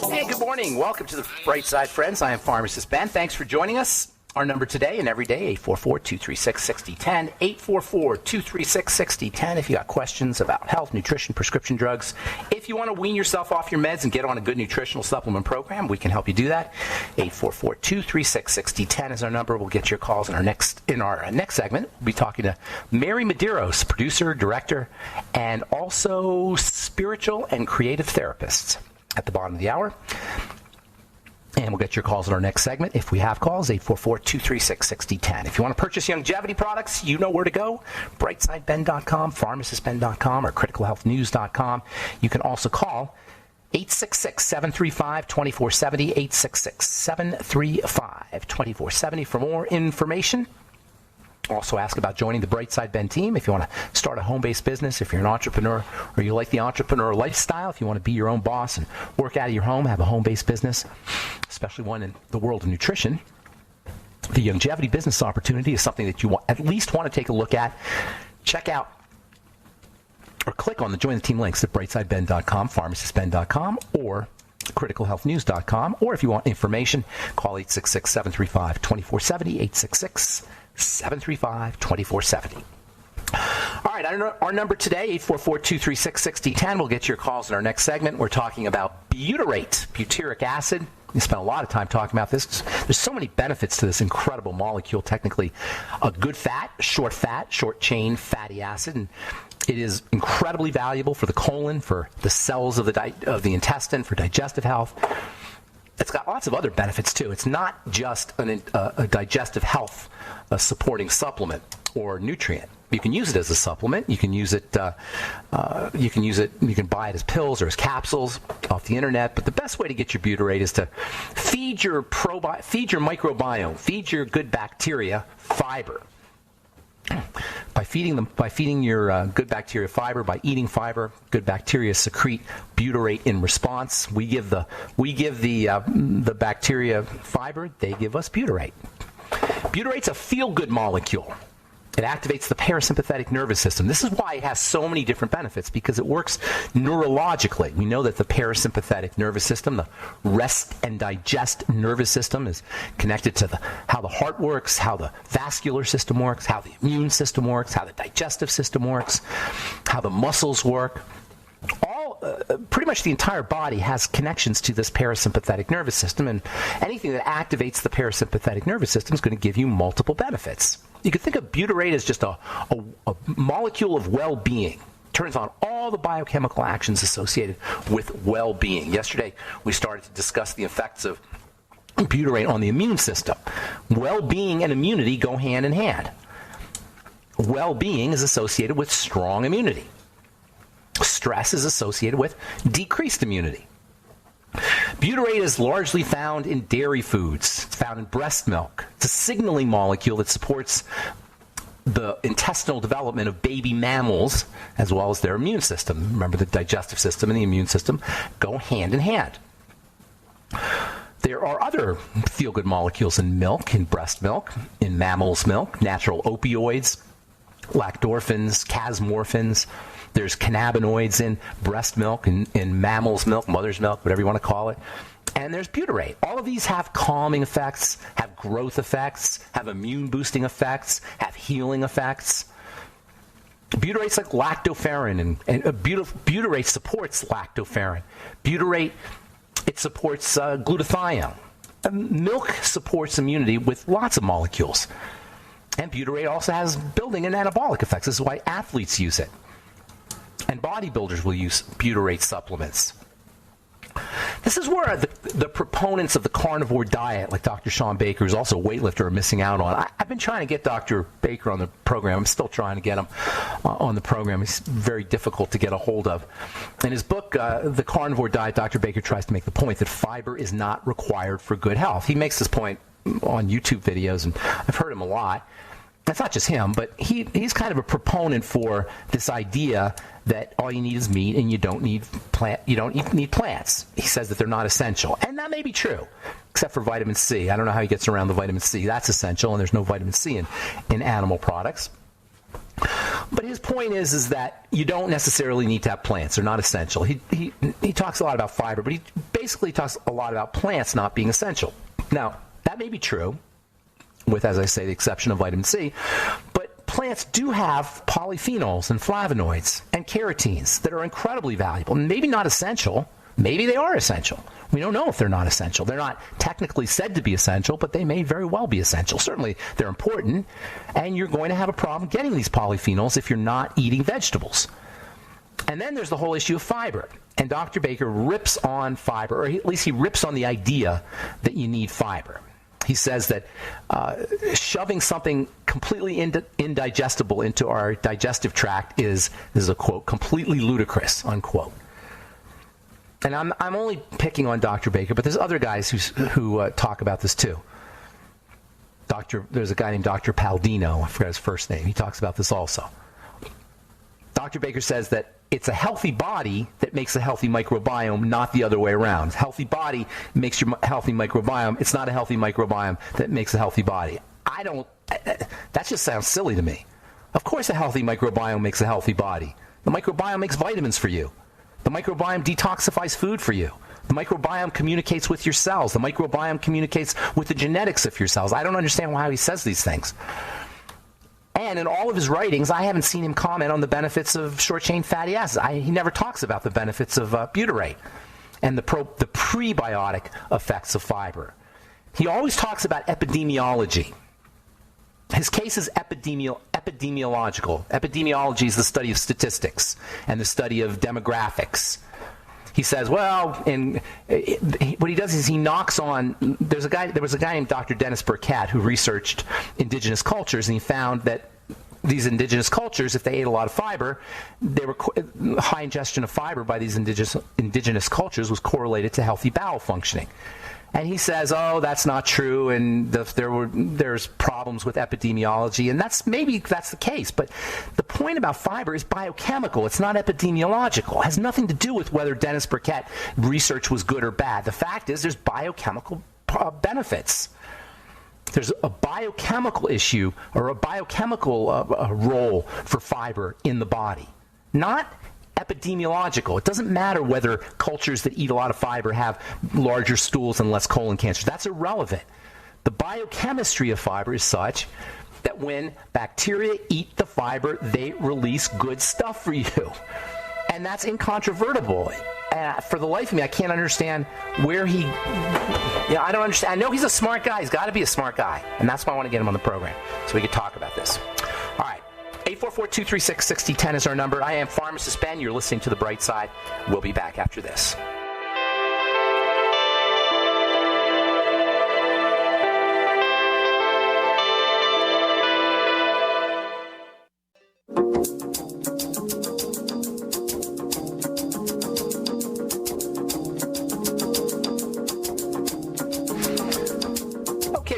Hey, good morning. Welcome to the Bright Side, friends. I am Pharmacist Ben. Thanks for joining us. Our number today and every day, 844-236-6010, 844-236-6010. If you got questions about health, nutrition, prescription drugs, if you want to wean yourself off your meds and get on a good nutritional supplement program, we can help you do that. 844-236-6010 is our number. We'll get your calls in our next segment. We'll be talking to Mary Madurus, producer, director, and also spiritual and creative therapist at the bottom of the hour. And we'll get your calls in our next segment. If we have calls, 844-236-6010. If you want to purchase longevity products, you know where to go. BrightSideBen.com, PharmacistBen.com, or CriticalHealthNews.com. You can also call 866-735-2470, 866-735-2470 for more information. Also ask about joining the Bright Side Ben team if you want to start a home-based business, if you're an entrepreneur or you like the entrepreneur lifestyle, if you want to be your own boss and work out of your home, have a home-based business, especially one in the world of nutrition. The longevity business opportunity is something that you at least want to take a look at. Check out or click on the Join the Team links at brightsideben.com, pharmacistben.com, or criticalhealthnews.com. Or if you want information, call 866-735-2470, 866-735-2470. All right, our number today, 844-236-6010. We'll get your calls in our next segment. We're talking about Butyrate, butyric acid. We spent a lot of time talking about this. There's so many benefits to this incredible molecule. Technically, a good fat, short chain fatty acid, and it is incredibly valuable for the colon, for the cells of the intestine, for digestive health. It's got lots of other benefits too. It's not just a digestive health supporting supplement or nutrient. You can use it as a supplement. You can use it. You can buy it as pills or as capsules off the internet. But the best way to get your butyrate is to feed your microbiome, feed your good bacteria fiber. By feeding your good bacteria fiber, by eating fiber, good bacteria secrete butyrate in response. We give the bacteria fiber, they give us butyrate. Butyrate's a feel-good molecule. It activates the parasympathetic nervous system. This is why it has so many different benefits, because it works neurologically. We know that the parasympathetic nervous system, the rest and digest nervous system, is connected to how the heart works, how the vascular system works, how the immune system works, how the digestive system works, how the muscles work. Pretty much the entire body has connections to this parasympathetic nervous system, and anything that activates the parasympathetic nervous system is going to give you multiple benefits. You could think of butyrate as just a molecule of well-being. Turns on all the biochemical actions associated with well-being. Yesterday, we started to discuss the effects of butyrate on the immune system. Well-being and immunity go hand in hand. Well-being is associated with strong immunity. Stress is associated with decreased immunity. Butyrate is largely found in dairy foods. It's found in breast milk. It's a signaling molecule that supports the intestinal development of baby mammals as well as their immune system. Remember, the digestive system and the immune system go hand in hand. There are other feel-good molecules in milk, in breast milk, in mammals' milk, natural opioids, lactorphins, casmorphins. There's cannabinoids in breast milk, in mammals' milk, mother's milk, whatever you want to call it. And there's butyrate. All of these have calming effects, have growth effects, have immune-boosting effects, have healing effects. Butyrate's like lactoferrin, and butyrate supports lactoferrin. Butyrate, it supports glutathione. Milk supports immunity with lots of molecules. And butyrate also has building and anabolic effects. This is why athletes use it. And bodybuilders will use butyrate supplements. This is where the proponents of the carnivore diet, like Dr. Sean Baker, who's also a weightlifter, are missing out on. I've been trying to get Dr. Baker on the program. I'm still trying to get him on the program. He's very difficult to get a hold of. In his book, The Carnivore Diet, Dr. Baker tries to make the point that fiber is not required for good health. He makes this point on YouTube videos, and I've heard him a lot. It's not just him, but he's kind of a proponent for this idea that all you need is meat and you don't need plants. He says that they're not essential, and that may be true, except for vitamin C. I don't know how he gets around the vitamin C. That's essential, and there's no vitamin C in animal products. But his point is that you don't necessarily need to have plants. They're not essential. He talks a lot about fiber, but he basically talks a lot about plants not being essential. Now, that may be true, with, as I say, the exception of vitamin C, but plants do have polyphenols and flavonoids and carotenes that are incredibly valuable. Maybe not essential. Maybe they are essential. We don't know if they're not essential. They're not technically said to be essential, but they may very well be essential. Certainly, they're important, and you're going to have a problem getting these polyphenols if you're not eating vegetables. And then there's the whole issue of fiber. And Dr. Baker rips on fiber, or at least he rips on the idea that you need fiber. He says that shoving something completely indigestible into our digestive tract is, this is a quote, completely ludicrous, unquote. And I'm only picking on Dr. Baker, but there's other guys who talk about this too. There's a guy named Dr. Paldino. I forgot his first name. He talks about this also. Dr. Baker says that it's a healthy body that makes a healthy microbiome, not the other way around. Healthy body makes your healthy microbiome. It's not a healthy microbiome that makes a healthy body. That just sounds silly to me. Of course a healthy microbiome makes a healthy body. The microbiome makes vitamins for you. The microbiome detoxifies food for you. The microbiome communicates with your cells. The microbiome communicates with the genetics of your cells. I don't understand why he says these things. And in all of his writings, I haven't seen him comment on the benefits of short-chain fatty acids. He never talks about the benefits of butyrate and the prebiotic effects of fiber. He always talks about epidemiology. His case is epidemiological. Epidemiology is the study of statistics and the study of demographics. He says, well, what he does is he knocks on. There was a guy named Dr. Dennis Burkett who researched indigenous cultures, and he found that these indigenous cultures, if they ate a lot of fiber, high ingestion of fiber by these indigenous cultures was correlated to healthy bowel functioning. And he says, oh, that's not true, and there's problems with epidemiology, and maybe that's the case. But the point about fiber is biochemical. It's not epidemiological. It has nothing to do with whether Dennis Burkett research was good or bad. The fact is there's biochemical benefits. There's a biochemical issue or a biochemical role for fiber in the body, not epidemiological. It doesn't matter whether cultures that eat a lot of fiber have larger stools and less colon cancer. That's irrelevant. The biochemistry of fiber is such that when bacteria eat the fiber, they release good stuff for you. And that's incontrovertible. For the life of me, I can't understand where I don't understand. I know he's a smart guy. He's got to be a smart guy. And that's why I want to get him on the program, so we can talk about this. All right. 844-236-6010 is our number. I am Pharmacist Ben. You're listening to The Bright Side. We'll be back after this.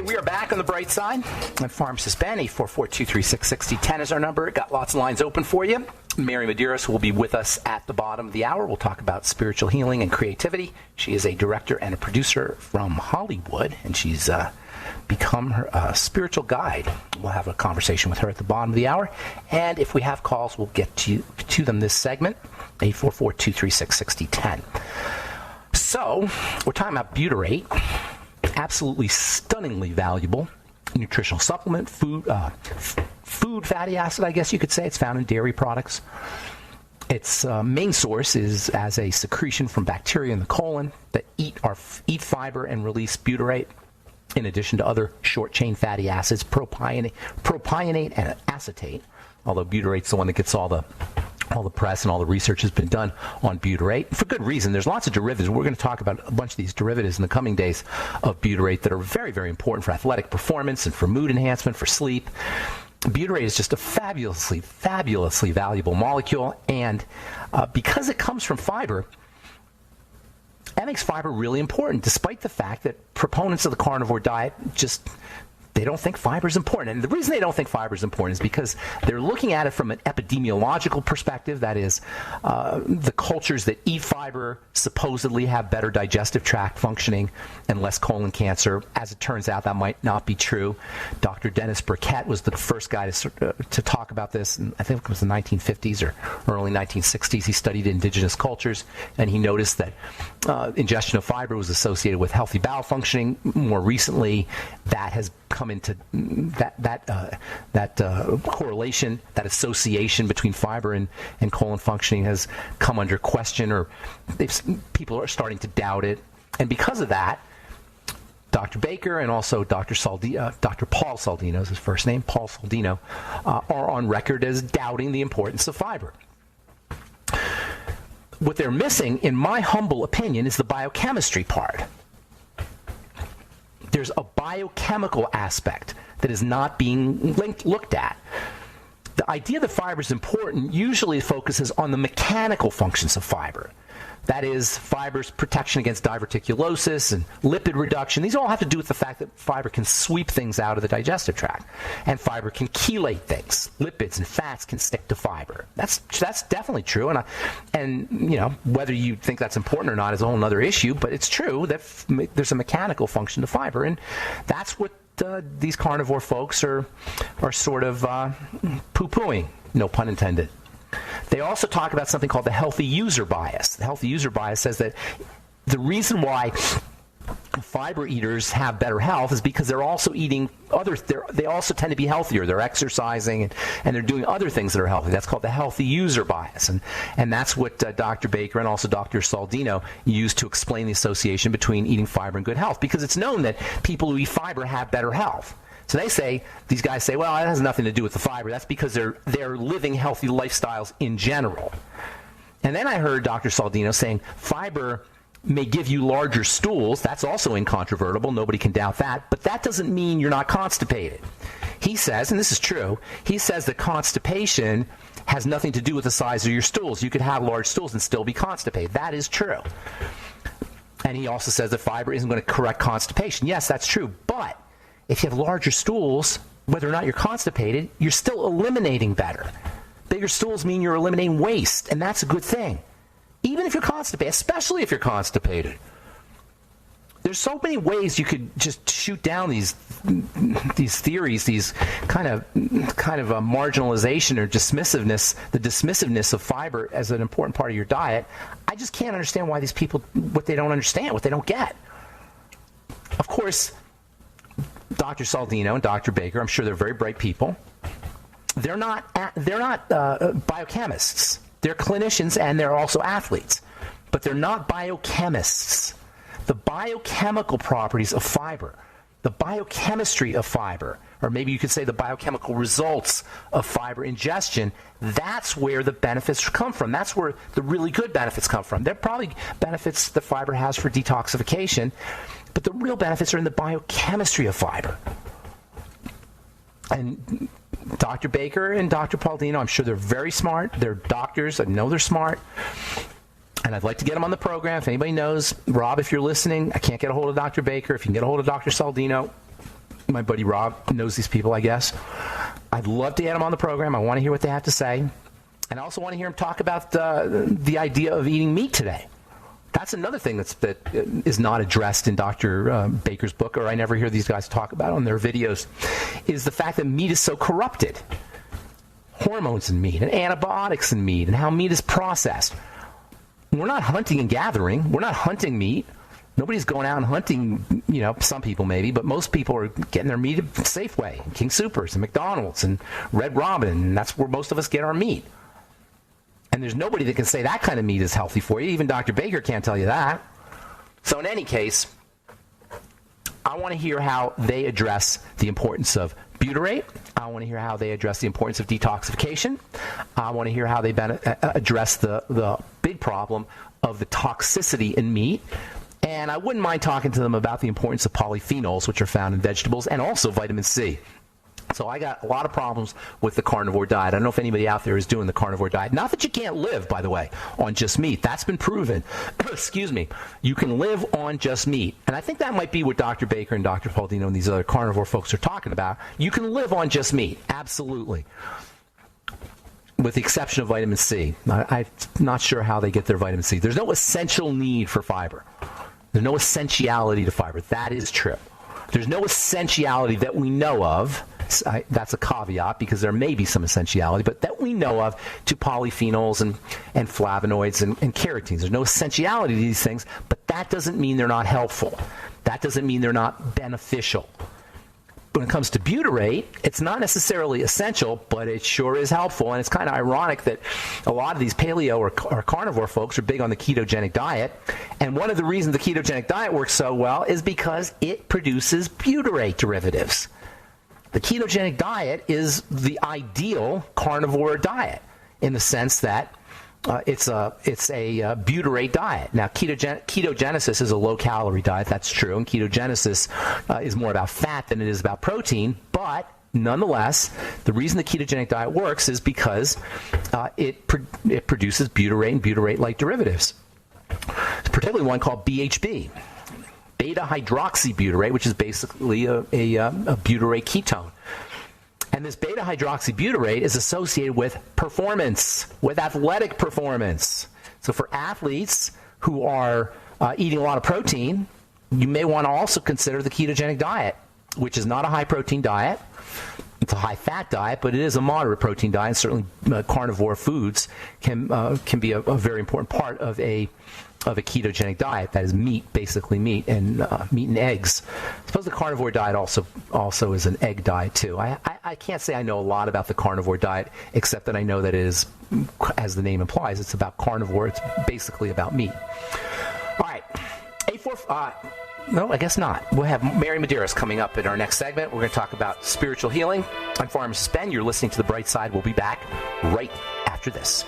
We are back on The Bright Side. I'm Pharmacist Ben. 844-236-6010 is our number. Got lots of lines open for you. Mary Madurus will be with us at the bottom of the hour. We'll talk about spiritual healing and creativity. She is a director and a producer from Hollywood, and she's become her spiritual guide. We'll have a conversation with her at the bottom of the hour. And if we have calls, we'll get to them this segment. 844-236-6010. So, we're talking about butyrate. Absolutely stunningly valuable nutritional supplement, food fatty acid, I guess you could say. It's found in dairy products. Its main source is as a secretion from bacteria in the colon that eat fiber and release butyrate, in addition to other short-chain fatty acids, propionate and acetate, although butyrate's the one that gets all the press and all the research has been done on butyrate. For good reason. There's lots of derivatives. We're going to talk about a bunch of these derivatives in the coming days of butyrate that are very, very important for athletic performance and for mood enhancement, for sleep. Butyrate is just a fabulously, fabulously valuable molecule, and because it comes from fiber, that makes fiber really important, despite the fact that proponents of the carnivore diet just They don't think fiber is important. And the reason they don't think fiber is important is because they're looking at it from an epidemiological perspective. That is, the cultures that eat fiber supposedly have better digestive tract functioning and less colon cancer. As it turns out, that might not be true. Dr. Dennis Burkett was the first guy to talk about this, and I think it was the 1950s or early 1960s. He studied indigenous cultures, and he noticed that ingestion of fiber was associated with healthy bowel functioning. More recently, that has come into that correlation, that association between fiber and colon functioning has come under question, or people are starting to doubt it. And because of that, Dr. Baker and also Dr. Paul Saldino is his first name, Paul Saldino, are on record as doubting the importance of fiber. What they're missing, in my humble opinion, is the biochemistry part. There's a biochemical aspect that is not being looked at. The idea that fiber is important usually focuses on the mechanical functions of fiber. That is, fiber's protection against diverticulosis and lipid reduction. These all have to do with the fact that fiber can sweep things out of the digestive tract. And fiber can chelate things. Lipids and fats can stick to fiber. That's definitely true. And you know, whether you think that's important or not is a whole other issue, but it's true that there's a mechanical function to fiber. And that's what these carnivore folks are sort of poo-pooing, no pun intended. They also talk about something called the healthy user bias. The healthy user bias says that the reason why fiber eaters have better health is because they're also eating they also tend to be healthier. They're exercising and they're doing other things that are healthy. That's called the healthy user bias. And that's what Dr. Baker and also Dr. Saldino used to explain the association between eating fiber and good health, because it's known that people who eat fiber have better health. So these guys say, well, it has nothing to do with the fiber. That's because they're living healthy lifestyles in general. And then I heard Dr. Saldino saying fiber may give you larger stools. That's also incontrovertible. Nobody can doubt that. But that doesn't mean you're not constipated. He says, and this is true, he says that constipation has nothing to do with the size of your stools. You could have large stools and still be constipated. That is true. And he also says that fiber isn't going to correct constipation. Yes, that's true. But if you have larger stools, whether or not you're constipated, you're still eliminating better. Bigger stools mean you're eliminating waste, and that's a good thing. Even if you're constipated, especially if you're constipated. There's so many ways you could just shoot down these theories, these kind of marginalization or dismissiveness, the dismissiveness of fiber as an important part of your diet. I just can't understand why these people, what they don't understand, what they don't get. Of course, Dr. Saldino and Dr. Baker, I'm sure they're very bright people. They're not biochemists. They're clinicians and they're also athletes, but they're not biochemists. The biochemical properties of fiber, the biochemistry of fiber, or maybe you could say the biochemical results of fiber ingestion, that's where the benefits come from. That's where the really good benefits come from. There are probably benefits that fiber has for detoxification, but the real benefits are in the biochemistry of fiber. And Dr. Baker and Dr. Saldino, I'm sure they're very smart. They're doctors. I know they're smart. And I'd like to get them on the program. If anybody knows, Rob, if you're listening, I can't get a hold of Dr. Baker. If you can get a hold of Dr. Saldino, my buddy Rob knows these people, I guess. I'd love to get them on the program. I want to hear what they have to say. And I also want to hear them talk about the idea of eating meat today. That's another thing that is not addressed in Dr. Baker's book, or I never hear these guys talk about on their videos, is the fact that meat is so corrupted. Hormones in meat and antibiotics in meat and how meat is processed. We're not hunting and gathering. We're not hunting meat. Nobody's going out and hunting, some people maybe, but most people are getting their meat at Safeway, King Soopers, and McDonald's, and Red Robin, and that's where most of us get our meat. And there's nobody that can say that kind of meat is healthy for you. Even Dr. Baker can't tell you that. So in any case, I want to hear how they address the importance of butyrate. I want to hear how they address the importance of detoxification. I want to hear how they address the big problem of the toxicity in meat. And I wouldn't mind talking to them about the importance of polyphenols, which are found in vegetables, and also vitamin C. So I got a lot of problems with the carnivore diet. I don't know if anybody out there is doing the carnivore diet. Not that you can't live, by the way, on just meat. That's been proven. Excuse me. You can live on just meat. And I think that might be what Dr. Baker and Dr. Paulino and these other carnivore folks are talking about. You can live on just meat. Absolutely. With the exception of vitamin C. I'm not sure how they get their vitamin C. There's no essential need for fiber. There's no essentiality to fiber. That is true. There's no essentiality that we know of. That's a caveat because there may be some essentiality, but that we know of to polyphenols and flavonoids and carotenes. There's no essentiality to these things, but that doesn't mean they're not helpful. That doesn't mean they're not beneficial. When it comes to butyrate, it's not necessarily essential, but it sure is helpful. And it's kind of ironic that a lot of these paleo or carnivore folks are big on the ketogenic diet. And one of the reasons the ketogenic diet works so well is because it produces butyrate derivatives. The ketogenic diet is the ideal carnivore diet in the sense that it's a butyrate diet. Now, ketogenesis is a low-calorie diet. That's true. And ketogenesis is more about fat than it is about protein. But nonetheless, the reason the ketogenic diet works is because it produces butyrate and butyrate-like derivatives, particularly one called BHB, beta-hydroxybutyrate, which is basically a butyrate ketone. And this beta-hydroxybutyrate is associated with performance, with athletic performance. So for athletes who are eating a lot of protein, you may want to also consider the ketogenic diet, which is not a high-protein diet. It's a high-fat diet, but it is a moderate protein diet. And certainly carnivore foods can be a very important part of a ketogenic diet. That is meat, basically meat and eggs. I suppose the carnivore diet also is an egg diet too. I can't say I know a lot about the carnivore diet, except that I know that it is, as the name implies, it's about carnivore. It's basically about meat. All right, no, I guess not. We'll have Mary Madurus coming up in our next segment. We're going to talk about spiritual healing. I'm Pharmacist Ben. You're listening to The Bright Side. We'll be back right after this.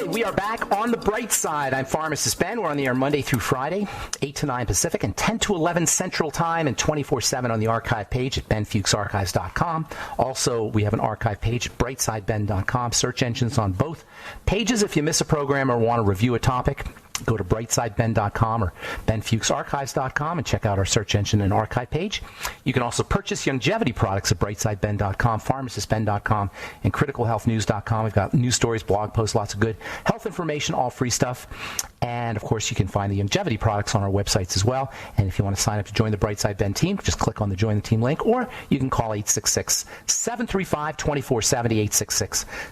We are back on The Bright Side. I'm Pharmacist Ben. We're on the air Monday through Friday, 8 to 9 Pacific and 10 to 11 Central Time, and 24/7 on the archive page at benfuchsarchives.com. Also, we have an archive page at brightsideben.com. Search engines on both pages. If you miss a program or want to review a topic, go to brightsideben.com or benfuchsarchives.com and check out our search engine and archive page. You can also purchase longevity products at brightsideben.com, pharmacistben.com, and criticalhealthnews.com. We've got news stories, blog posts, lots of good health information, all free stuff. And, of course, you can find the longevity products on our websites as well. And if you want to sign up to join the Brightside Ben team, just click on the Join the Team link, or you can call 866-735-2470,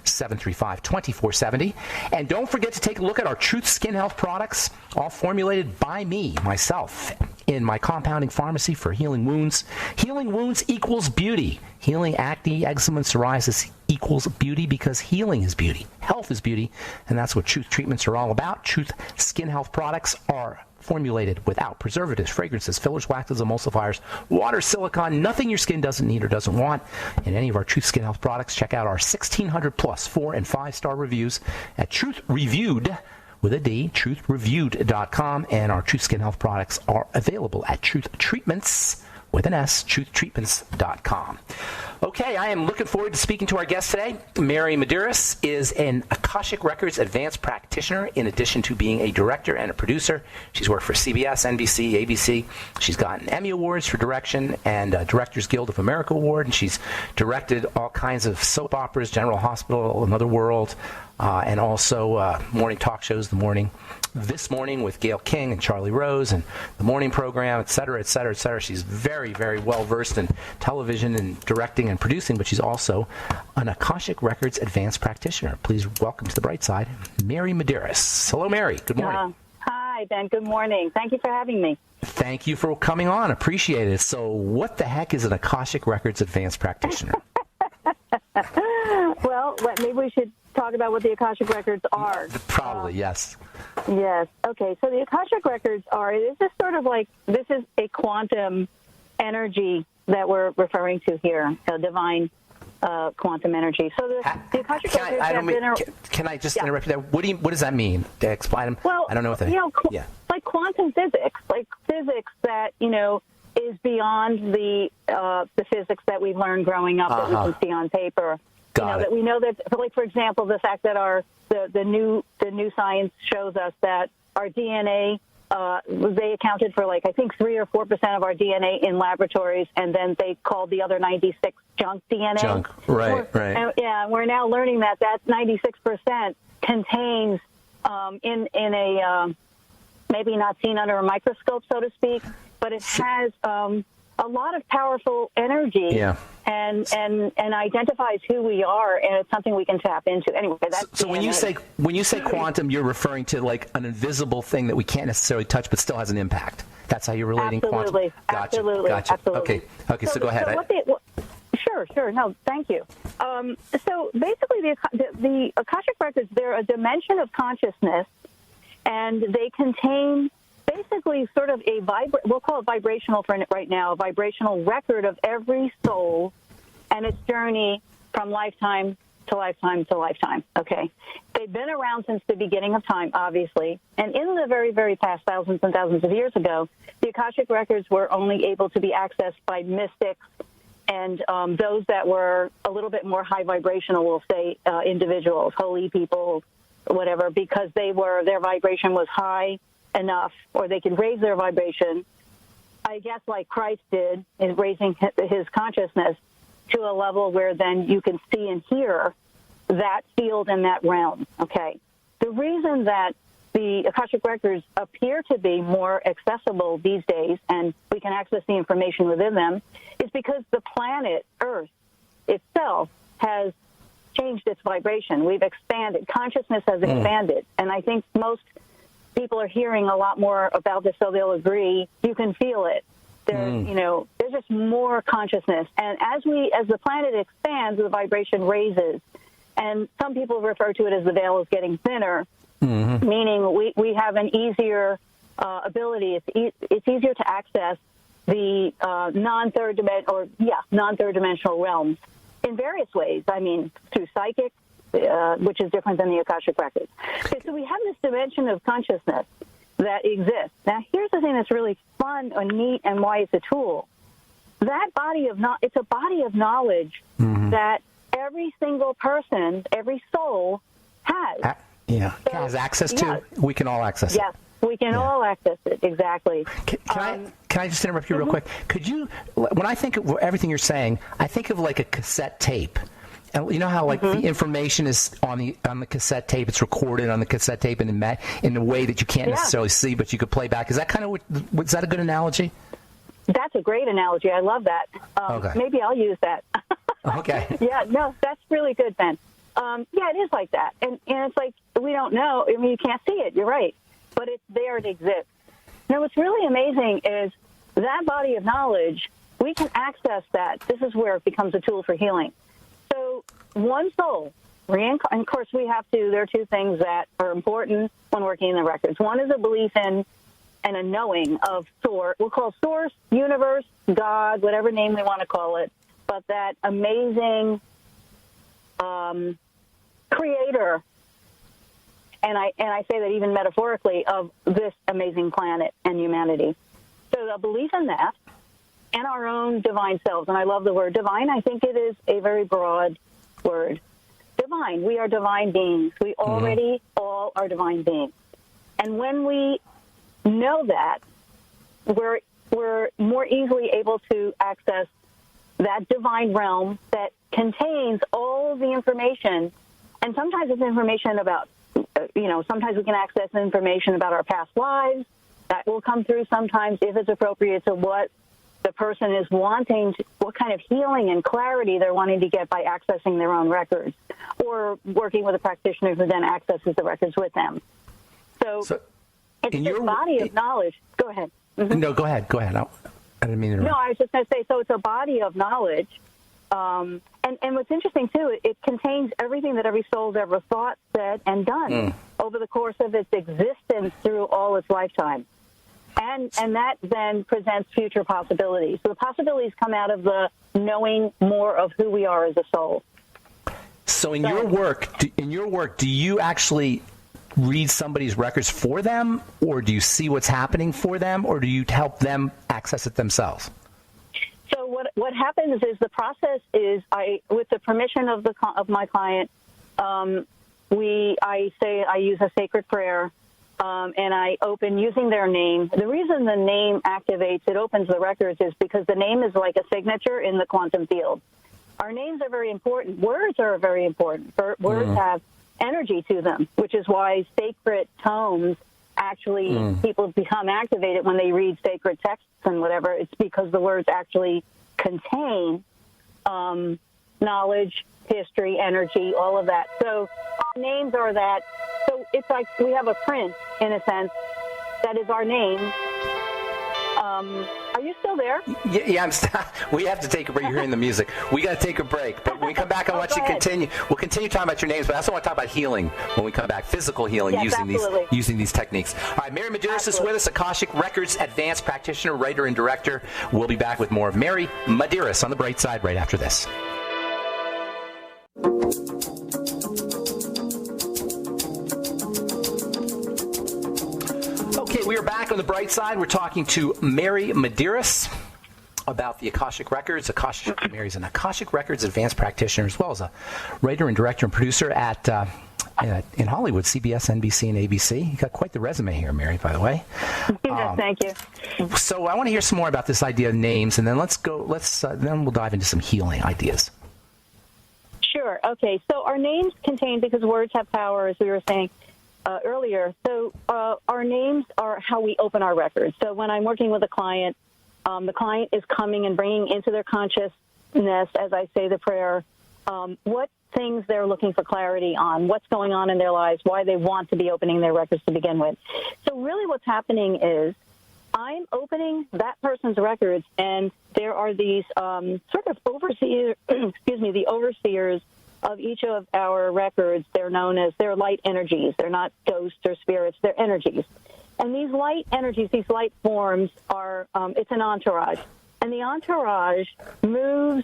866-735-2470. And don't forget to take a look at our Truth Skin Health products, all formulated by me, myself, in my compounding pharmacy for healing wounds. Healing wounds equals beauty. Healing acne, eczema, and psoriasis equals beauty because healing is beauty. Health is beauty, and that's what Truth treatments are all about. Truth Skin Health products are formulated without preservatives, fragrances, fillers, waxes, emulsifiers, water, silicone, nothing your skin doesn't need or doesn't want. In any of our Truth Skin Health products, check out our 1,600 plus 4- and 5-star reviews at Truth Reviewed with a D, truthreviewed.com, and our Truth Skin Health products are available at Truth Treatments with an S, truthtreatments.com. Okay, I am looking forward to speaking to our guest today. Mary Madurus is an Akashic Records advanced practitioner in addition to being a director and a producer. She's worked for CBS, NBC, ABC. She's gotten Emmy Awards for direction and Directors Guild of America Award, and she's directed all kinds of soap operas, General Hospital, Another World, and also morning talk shows, This Morning with Gayle King and Charlie Rose, and the morning program, et cetera, et cetera, et cetera. She's very, very well versed in television and directing and producing, but she's also an Akashic Records advanced practitioner. Please welcome to the Bright Side, Mary Madurus. Hello, Mary. Good morning. Hi, Ben. Good morning. Thank you for having me. Thank you for coming on. Appreciate it. So what the heck is an Akashic Records advanced practitioner? Well, maybe we should talk about what the Akashic Records are. Probably, yes. Yes. Okay. So the Akashic Records this is a quantum energy that we're referring to here, a divine quantum energy. So the Akashic Records have been... Can I just interrupt you there? What does that mean? To explain. Well, I don't know what that... like quantum physics, like physics that, is beyond the physics that we've learned growing up that we can see on paper. That we know that, like, for example, the fact that the new science shows us that our DNA, they accounted for, like, I think 3 or 4% of our DNA in laboratories, and then they called the other 96 junk DNA. Junk, right. And we're now learning that 96% contains in a maybe not seen under a microscope, so to speak, but it has a lot of powerful energy and identifies who we are, and it's something we can tap into. Anyway, that's so when you say quantum, you're referring to like an invisible thing that we can't necessarily touch, but still has an impact. That's how you're relating quantum. Absolutely. Gotcha. Absolutely. Okay. So go ahead. Sure. No, thank you. So basically, the Akashic Records, they're a dimension of consciousness, and they contain basically sort of we'll call it vibrational for right now, a vibrational record of every soul and its journey from lifetime to lifetime to lifetime, okay? They've been around since the beginning of time, obviously, and in the very, very past thousands and thousands of years ago, the Akashic Records were only able to be accessed by mystics and those that were a little bit more high vibrational, we'll say, individuals, holy people, whatever, because their vibration was high enough, or they could raise their vibration, I guess, like Christ did, in raising his consciousness to a level where then you can see and hear that field and that realm, okay? The reason that the Akashic Records appear to be more accessible these days, and we can access the information within them, is because the planet Earth itself has changed its vibration. We've expanded. Consciousness has expanded, and I think most people are hearing a lot more about this, so they'll agree. You can feel it. There's just more consciousness. And as the planet expands, the vibration raises. And some people refer to it as the veil is getting thinner, meaning we have an easier ability. It's easier to access the non-third dimensional realms in various ways. I mean, through psychic, which is different than the Akashic Records. Okay, so we have this dimension of consciousness that exists. Now, here's the thing that's really fun and neat, and why it's a tool. That it's a body of knowledge that every single person, every soul has. Has access to. Yes. We can all access it. Yes, we can all access it. Exactly. Can I just interrupt you real quick? Could you? When I think of everything you're saying, I think of like a cassette tape. And you know how like the information is on the cassette tape, it's recorded on the cassette tape in a way that you can't necessarily see, but you could play back. Is that kind of is that a good analogy? That's a great analogy. I love that. Okay. Maybe I'll use that. Okay. Yeah, no, that's really good, Ben. It is like that. And it's like, we don't know. I mean, you can't see it. You're right. But it's there. It exists. Now, what's really amazing is that body of knowledge, we can access that. This is where it becomes a tool for healing. So one soul, and of course there are two things that are important when working in the records. One is a belief in and a knowing of source. We'll call source, universe, God, whatever name we want to call it, but that amazing creator, and I say that even metaphorically, of this amazing planet and humanity. So the belief in that, and our own divine selves. And I love the word divine. I think it is a very broad word. Divine. We are divine beings. We already all are divine beings. And when we know that, we're more easily able to access that divine realm that contains all the information. And sometimes it's information about, sometimes we can access information about our past lives. That will come through sometimes if it's appropriate to what the person is wanting, what kind of healing and clarity they're wanting to get by accessing their own records, or working with a practitioner who then accesses the records with them. So it's a body of knowledge. Go ahead. No, go ahead. I didn't mean to interrupt. No, I was just going to say, so it's a body of knowledge And what's interesting, too, it contains everything that every soul's ever thought, said, and done over the course of its existence through all its lifetime. And that then presents future possibilities. So the possibilities come out of the knowing more of who we are as a soul. So your work, do you actually read somebody's records for them, or do you see what's happening for them, or do you help them access it themselves? So what happens is the process is with the permission of my client, I use a sacred prayer, and I open using their name. The reason the name activates, it opens the records, is because the name is like a signature in the quantum field. Our names are very important. Words are very important. Words have energy to them, which is why sacred tomes actually people become activated when they read sacred texts and whatever. It's because the words actually contain knowledge, history, energy, all of that. So our names are that. So it's like we have a print, in a sense, that is our name. Are you still there? Yeah, we have to take a break. You're hearing the music. We got to take a break. But when we come back, I want you to continue. We'll continue talking about your names, but I also want to talk about healing when we come back, physical healing, yes, using these techniques. All right, Mary Madurus is with us, Akashic Records advanced practitioner, writer, and director. We'll be back with more of Mary Madurus on The Bright Side right after this. Okay, we are back on The Bright Side. We're talking to Mary Madurus about the Akashic Records. Mary's an Akashic Records advanced practitioner, as well as a writer and director and producer at in Hollywood, CBS, NBC, and ABC. You got quite the resume here, Mary, by the way. Thank you. So I want to hear some more about this idea of names, and then then we'll dive into some healing ideas. Sure. Okay. So our names contain, because words have power, as we were saying earlier. So our names are how we open our records. So when I'm working with a client, the client is coming and bringing into their consciousness, as I say the prayer, what things they're looking for clarity on, what's going on in their lives, why they want to be opening their records to begin with. So really what's happening is I'm opening that person's records, and there are these sort of the overseers of each of our records. They're known as, they're light energies. They're not ghosts or spirits. They're energies. And these light energies, these light forms are, it's an entourage. And the entourage moves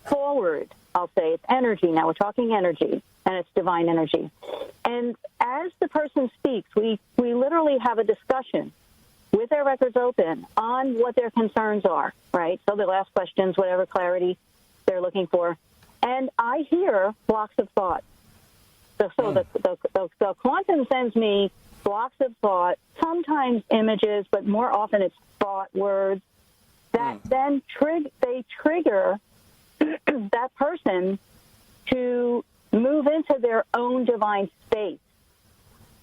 forward, I'll say. It's energy. Now we're talking energy, and it's divine energy. And as the person speaks, we literally have a discussion with their records open on what their concerns are, right? So they'll ask questions, whatever clarity they're looking for. And I hear blocks of thought. So the quantum sends me blocks of thought, sometimes images, but more often it's thought words that then they trigger that person to move into their own divine state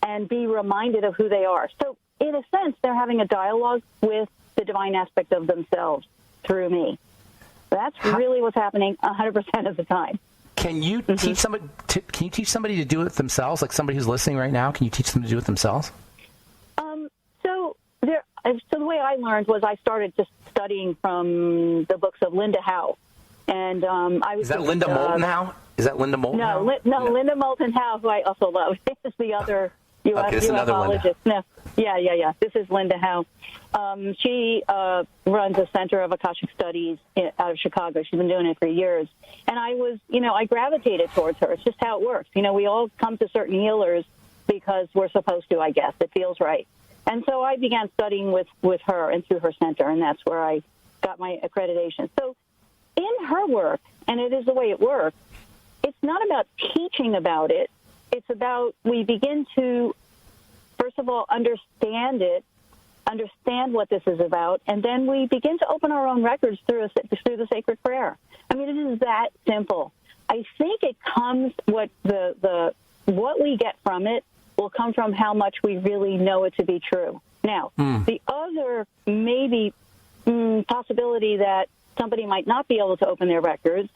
and be reminded of who they are. So in a sense, they're having a dialogue with the divine aspect of themselves through me. That's really what's happening 100% of the time. Can you teach somebody? Can you teach somebody to do it themselves? Like somebody who's listening right now, can you teach them to do it themselves? So the way I learned was I started just studying from the books of Linda Howe, and I was. Is that Linda Moulton Howe? Is that Linda Moulton Howe? No, Linda Moulton Howe, who I also love. This is the other UFologist. No, yeah. This is Linda Howe. She runs a Center of Akashic Studies out of Chicago. She's been doing it for years. And I gravitated towards her. It's just how it works. We all come to certain healers because we're supposed to, I guess. It feels right. And so I began studying with her and through her center, and that's where I got my accreditation. So in her work, and it is the way it works, it's not about teaching about it. It's about we begin to, first of all, understand what this is about, and then we begin to open our own records through the sacred prayer. I mean, it is that simple. I think it comes what we get from it will come from how much we really know it to be true. Now, the other maybe possibility that somebody might not be able to open their records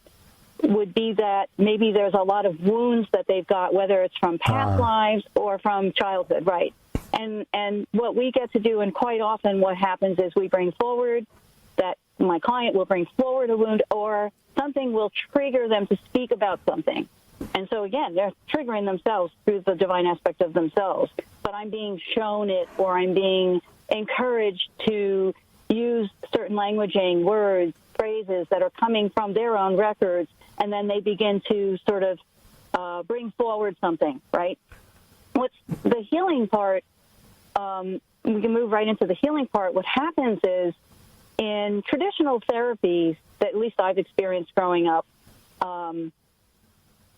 would be that maybe there's a lot of wounds that they've got, whether it's from past lives or from childhood, right? And what we get to do, and quite often what happens is we bring forward that my client will bring forward a wound, or something will trigger them to speak about something. And so, again, they're triggering themselves through the divine aspect of themselves. But I'm being shown it, or I'm being encouraged to use certain languaging, words, phrases that are coming from their own records, and then they begin to sort of bring forward something, right? What's the healing part, we can move right into the healing part. What happens is, in traditional therapies that at least I've experienced growing up,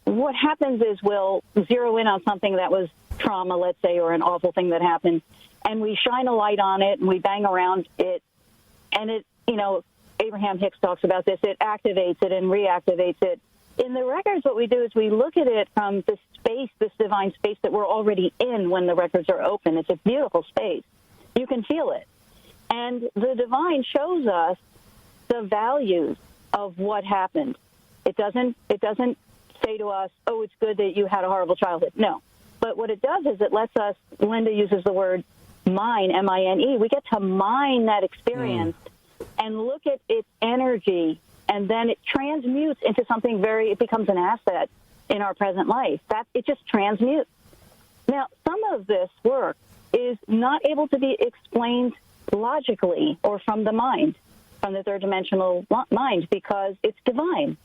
what happens is we'll zero in on something that was trauma, let's say, or an awful thing that happened, and we shine a light on it, and we bang around it, and it, Abraham Hicks talks about this, it activates it and reactivates it. In the records, what we do is we look at it from this space, this divine space that we're already in when the records are open. It's a beautiful space. You can feel it. And the divine shows us the values of what happened. It doesn't say to us, oh, it's good that you had a horrible childhood. No. But what it does is it lets us, Linda uses the word mine, M-I-N-E. We get to mine that experience and look at its energy, and then it transmutes into something it becomes an asset in our present life. It just transmutes. Now, some of this work is not able to be explained logically or from the mind, from the third dimensional mind, because it's divine.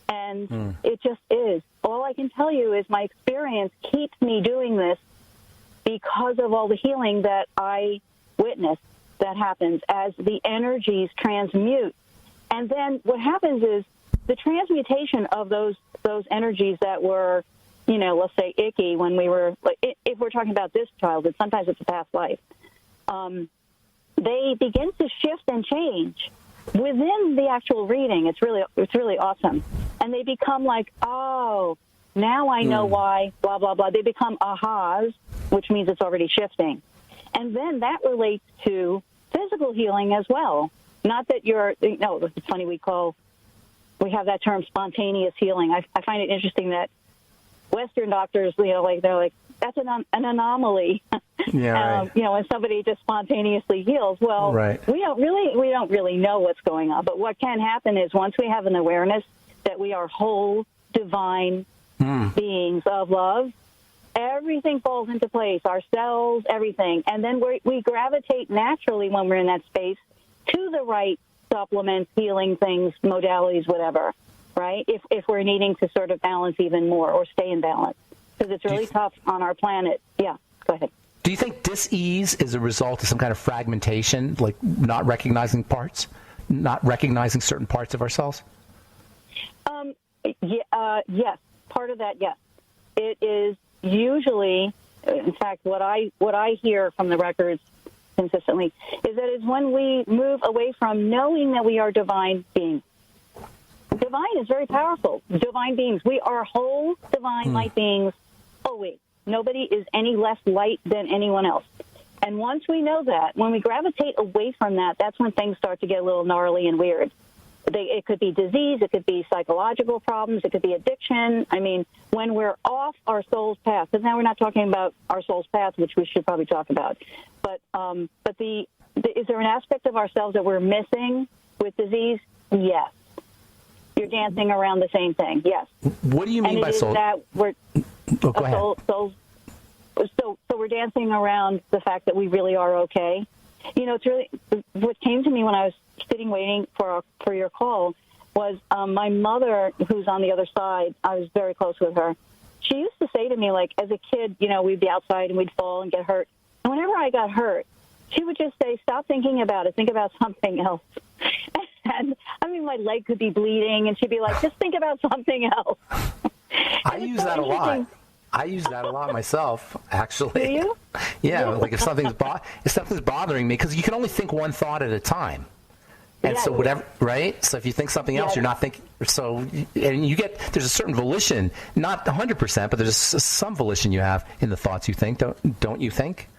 And it just is. All I can tell you is my experience keeps me doing this because of all the healing that I witness that happens as the energies transmute. And then what happens is the transmutation of those energies that were, let's say icky when we were, if we're talking about this childhood, sometimes it's a past life, they begin to shift and change within the actual reading. It's really awesome. And they become like, oh, now I know why, blah, blah, blah. They become ahas, which means it's already shifting. And then that relates to physical healing as well. Not that it's funny, we have that term spontaneous healing. I find it interesting that Western doctors, they're like, that's an anomaly. Yeah, right. When somebody just spontaneously heals. Well, right. we don't really know what's going on. But what can happen is once we have an awareness that we are whole, divine beings of love, everything falls into place, our cells, everything. And then we gravitate naturally when we're in that space to the right supplements, healing things, modalities, whatever, right? If we're needing to sort of balance even more or stay in balance. Because it's really tough on our planet. Yeah, go ahead. Do you think dis-ease is a result of some kind of fragmentation, like not recognizing parts, not recognizing certain parts of ourselves? Yes, part of that, yes. It is usually, in fact, what I hear from the records consistently is that it's when we move away from knowing that we are divine beings. Divine is very powerful. Divine beings. We are whole divine light beings always. Nobody is any less light than anyone else. And once we know that, when we gravitate away from that, that's when things start to get a little gnarly and weird. It could be disease, it could be psychological problems, it could be addiction. I mean, when we're off our soul's path, because now we're not talking about our soul's path, which we should probably talk about, but is there an aspect of ourselves that we're missing with disease? Yes. You're dancing around the same thing. Yes. What do you mean by soul? That we're, go ahead. So we're dancing around the fact that we really are okay. It's really what came to me when I was sitting waiting for your call was my mother, who's on the other side. I was very close with her. She used to say to me, like, as a kid, we'd be outside and we'd fall and get hurt. And whenever I got hurt, she would just say, stop thinking about it. Think about something else. And, my leg could be bleeding, and she'd be like, just think about something else. I use that a lot. I use that a lot myself, actually. Do you? Yeah, like if something's bothering me, because you can only think one thought at a time. And so whatever, right? So if you think something else, you're not thinking. So, and there's a certain volition, not 100%, but there's some volition you have in the thoughts you think, don't you think?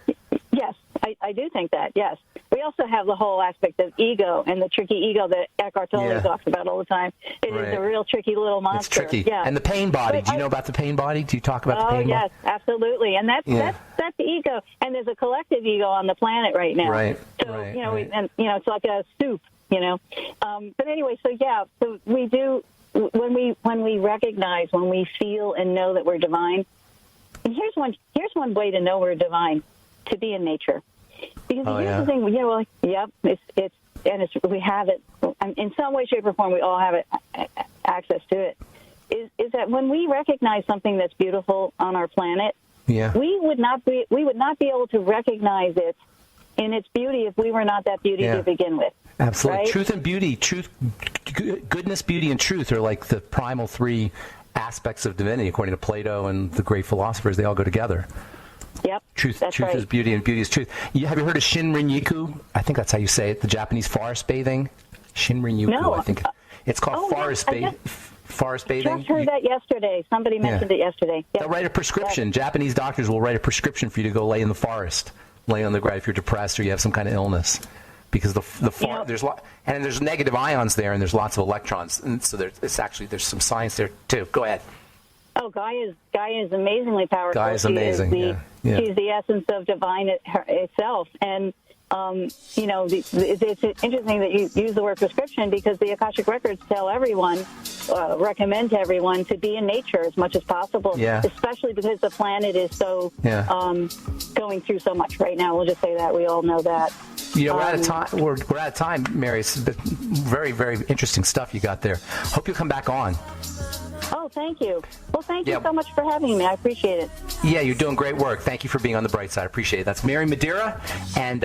Yes, I do think that, yes. we also have the whole aspect of ego and the tricky ego that Eckhart Tolle talks about all the time. It is a real tricky little monster. It's tricky. Yeah. And the pain body. Do you know about the pain body? Do you talk about the pain body? Oh, yes, absolutely. And that's the ego. And there's a collective ego on the planet right now. Right. So, it's like a soup, But anyway, so we do, when we recognize, when we feel and know that we're divine, and here's one way to know we're divine, to be in nature. Because here's the thing, we have it in some way, shape, or form. We all have access to it. Is that when we recognize something that's beautiful on our planet, we would not be able to recognize it in its beauty if we were not that beauty to begin with. Absolutely, right? Truth and beauty, goodness, beauty, and truth are like the primal three aspects of divinity, according to Plato and the great philosophers. They all go together. Yep. Truth is beauty, and beauty is truth. Have you heard of Shinrin-yoku? I think that's how you say it. The Japanese forest bathing. Shinrin-yoku. No. I think it's called forest bathing. I just heard that yesterday. Somebody mentioned it yesterday. Yep. They'll write a prescription. Japanese doctors will write a prescription for you to go lay in the forest, lay on the ground if you're depressed or you have some kind of illness. Because there's negative ions there, and there's lots of electrons, and so there's some science there too. Go ahead. Oh, Gaia is amazingly powerful. Gaia is amazing. She's the essence of divine itself, and it's interesting that you use the word prescription, because the Akashic Records tell everyone, recommend to everyone to be in nature as much as possible. Especially because the planet is so going through so much right now. We'll just say that we all know that. We're out of time. We're out of time, Mary. It's very, very interesting stuff you got there. Hope you'll come back on. Oh, thank you. Well, thank you so much for having me. I appreciate it. Yeah, you're doing great work. Thank you for being on the bright side. I appreciate it. That's Mary Madura. And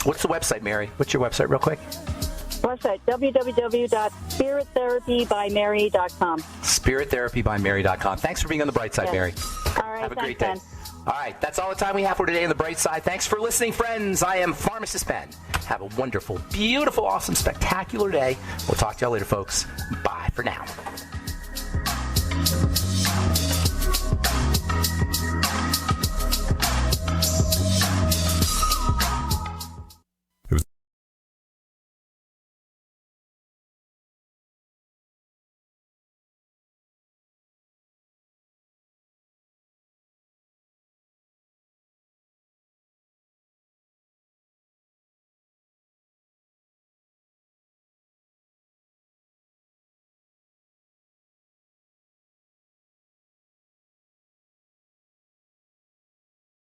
what's the website, Mary? What's your website, real quick? Website, www.spirittherapybymary.com. Spirittherapybymary.com. Thanks for being on the bright side, Mary. All right. Have a great day. Ben. All right, that's all the time we have for today on the bright side. Thanks for listening, friends. I am Pharmacist Ben. Have a wonderful, beautiful, awesome, spectacular day. We'll talk to y'all later, folks. Bye for now.